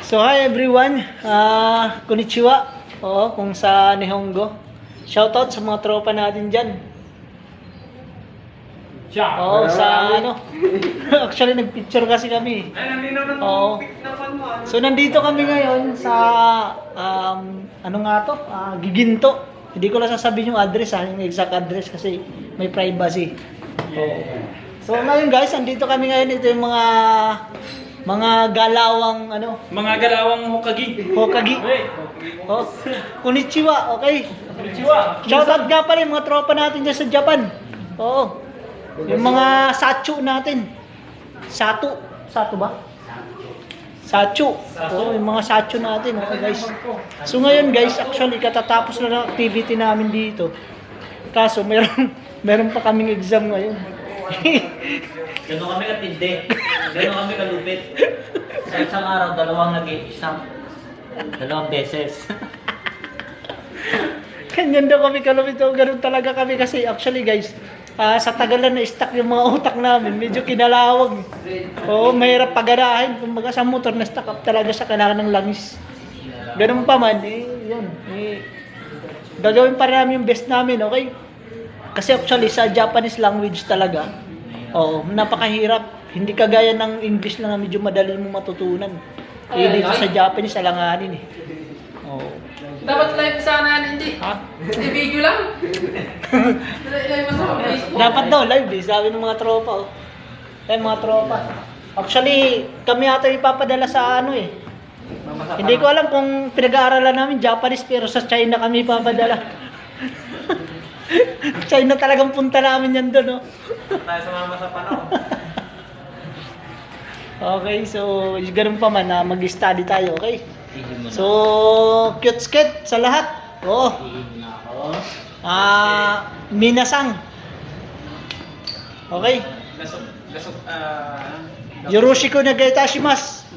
So hi everyone, konnichiwa, kung sa Nihongo. Shoutout sa mga tropa natin dyan. Sa ano, actually nagpicture kasi kami. So nandito kami ngayon sa, ano nga to, Giginto. Hindi ko lang sasabihin yung address, yung exact address kasi may privacy. So ngayon guys, andito kami ngayon, ito yung mga galawang ano? Mga galawang Hokage. Hokage. Konnichiwa, okay? Konnichiwa. Shoutout nga pala yung mga tropa natin dyan sa Japan. Oo. Yung mga sachu natin. Sato ba? Sachu. Oo, yung mga sachu natin, okay guys. So ngayon guys, actually katatapos na ng activity namin dito. Kaso meron pa kaming exam ngayon. Gano'n kami katindi. Gano'n kami kalupit. Sa isang araw, dalawang nag-exam. 2 beses. Ganyan daw kami kalupito. Ganun talaga kami kasi actually guys, sa tagalan na stuck yung mga utak namin. Medyo kinalawag. Oo, mahirap paganahin. Kumbaga sa motor na stuck up talaga sa kailangan ng langis. Ganun pa man, yun. Gagawin pa namin yung best namin, okay? Kasi actually sa Japanese language talaga, napakahirap. Hindi kagaya ng English lang na medyo madali mo matutunan. Dito sa Japanese, alanganin eh. Dapat live sana hindi. Ha? Hindi video lang. Live mo sa Facebook. Dapat daw live eh, sabi ng mga tropa. Mga tropa. Actually, kami ata ipapadala sa ano eh. Hindi ko alam kung pinag-aaralan namin Japanese pero sa China kami ipapadala. China talagang punta namin yan doon, no? Tayo sumama sa panahon. Okay, so ganun pa man na mag-study tayo, okay? So, cute skate sa lahat. Minasang. Okay. Gasok, Yoroshiku nagaitashimasu.